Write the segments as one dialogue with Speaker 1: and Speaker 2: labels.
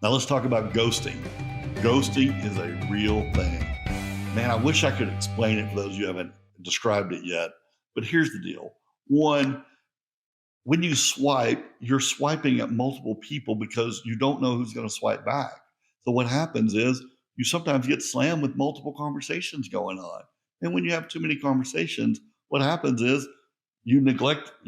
Speaker 1: Now let's talk about ghosting. Ghosting is a real thing. Man, I wish I could explain it for those of you who haven't described it yet. But here's the deal. One, when you swipe, you're swiping at multiple people because you don't know who's going to swipe back. So what happens is you sometimes get slammed with multiple conversations going on. And when you have too many conversations, what happens is you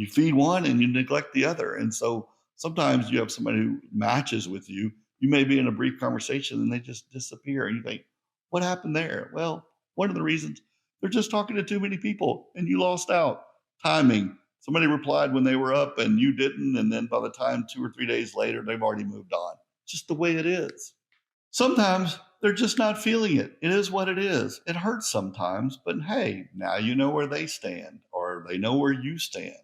Speaker 1: feed one and you neglect the other. And so sometimes you have somebody who matches with you. You may be in a brief conversation and they just disappear. And you think, what happened there? Well, one of the reasons they're just talking to too many people and you lost out. Timing. Somebody replied when they were up and you didn't. And then by the time 2 or 3 days later, they've already moved on. Just the way it is. Sometimes they're just not feeling it. It is what it is. It hurts sometimes, but hey, now you know where they stand or they know where you stand.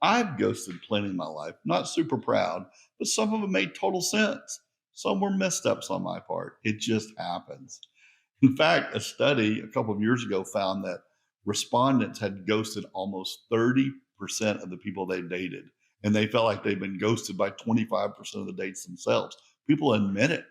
Speaker 1: I've ghosted plenty in my life, not super proud, but some of them made total sense. Some were missteps on my part. It just happens. In fact, a study a couple of years ago found that respondents had ghosted almost 30% of the people they dated, and they felt like they'd been ghosted by 25% of the dates themselves. People admit it.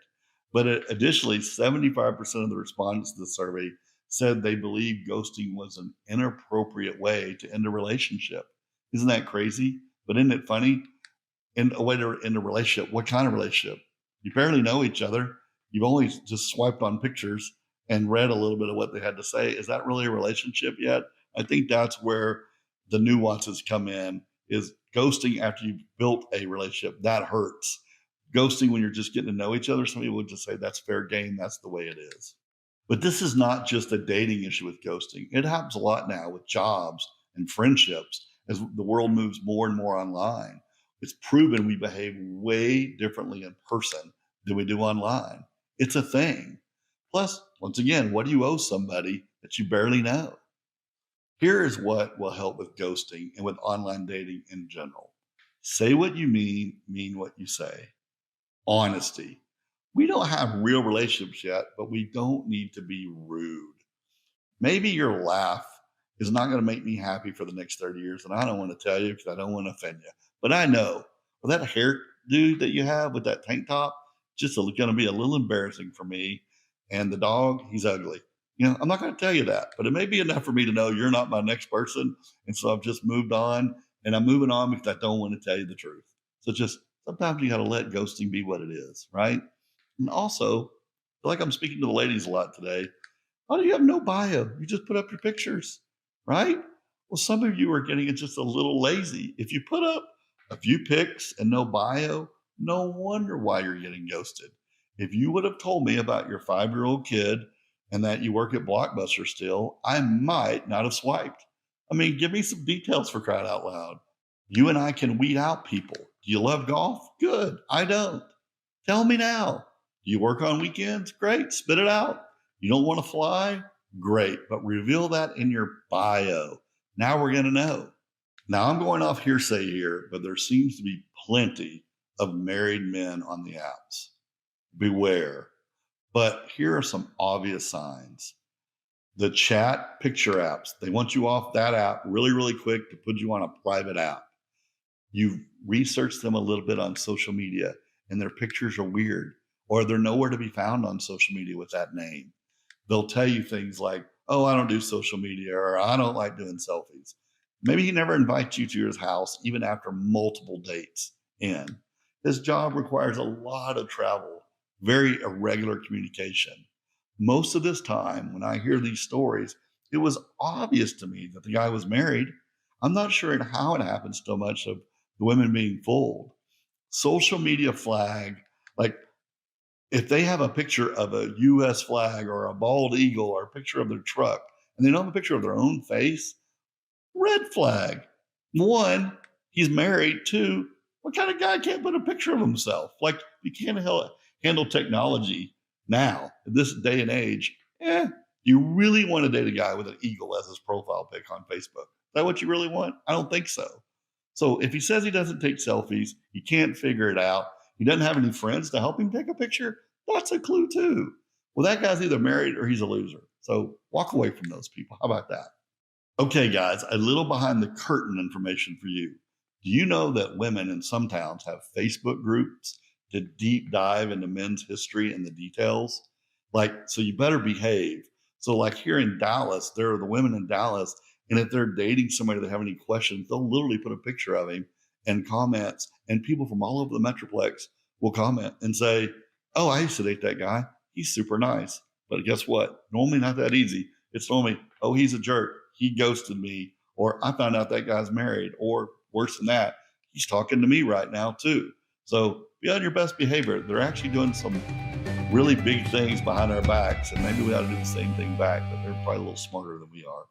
Speaker 1: But additionally, 75% of the respondents to the survey said they believe ghosting was an inappropriate way to end a relationship. Isn't that crazy? But isn't it funny? In a way to end a relationship, what kind of relationship? You barely know each other. You've only just swiped on pictures and read a little bit of what they had to say. Is that really a relationship yet? I think that's where the nuances come in, is ghosting after you've built a relationship. That hurts. Ghosting when you're just getting to know each other, some people would just say that's fair game. That's the way it is. But this is not just a dating issue with ghosting. It happens a lot now with jobs and friendships as the world moves more and more online. It's proven we behave way differently in person than we do online. It's a thing. Plus, once again, what do you owe somebody that you barely know? Here is what will help with ghosting and with online dating in general. Say what you mean what you say. Honesty. We don't have real relationships yet, but we don't need to be rude. Maybe your laugh is not going to make me happy for the next 30 years, and I don't want to tell you because I don't want to offend you. But I know, well, that hairdo that you have with that tank top, just going to be a little embarrassing for me. And the dog, he's ugly. I'm not going to tell you that, but it may be enough for me to know you're not my next person. And so I've just moved on, and I'm moving on because I don't want to tell you the truth. So just sometimes you got to let ghosting be what it is, right? And also, I feel like I'm speaking to the ladies a lot today. Why do you have no bio? You just put up your pictures, right? Well, some of you are getting it just a little lazy. If you put up a few pics and no bio, no wonder why you're getting ghosted. If you would have told me about your 5-year-old kid and that you work at Blockbuster still, I might not have swiped. I mean, give me some details for crying out loud. You and I can weed out people. Do you love golf? Good. I don't. Tell me now. Do you work on weekends? Great. Spit it out. You don't want to fly? Great. But reveal that in your bio. Now we're going to know. Now I'm going off hearsay here, but there seems to be plenty of married men on the apps. Beware. But here are some obvious signs. The chat picture apps, they want you off that app really, really quick to put you on a private app. You've researched them a little bit on social media and their pictures are weird, or they're nowhere to be found on social media with that name. They'll tell you things like, oh, I don't do social media, or I don't like doing selfies. Maybe he never invites you to his house, even after multiple dates in. His job requires a lot of travel, very irregular communication. Most of this time, when I hear these stories, it was obvious to me that the guy was married. I'm not sure how it happens so much of the women being fooled. Social media flag, like if they have a picture of a US flag or a bald eagle or a picture of their truck, and they don't have a picture of their own face, red flag. One, he's married. Two, what kind of guy can't put a picture of himself? Like, you can't handle technology now, in this day and age. Do you really want to date a guy with an eagle as his profile pic on Facebook? Is that what you really want? I don't think so. So if he says he doesn't take selfies, he can't figure it out, he doesn't have any friends to help him take a picture, that's a clue too. Well, that guy's either married or he's a loser. So walk away from those people. How about that? Okay, guys, a little behind the curtain information for you. Do you know that women in some towns have Facebook groups to deep dive into men's history and the details. Like, so you better behave. So, like here in Dallas, there are the women in Dallas, and if they're dating somebody that have any questions, they'll literally put a picture of him and comments, and people from all over the Metroplex will comment and say, "Oh, I used to date that guy. He's super nice." But guess what? Normally not that easy. It's normally, "Oh, he's a jerk. He ghosted me," or "I found out that guy's married," or worse than that, "He's talking to me right now too." So be on your best behavior. They're actually doing some really big things behind our backs, and maybe we ought to do the same thing back, but they're probably a little smarter than we are.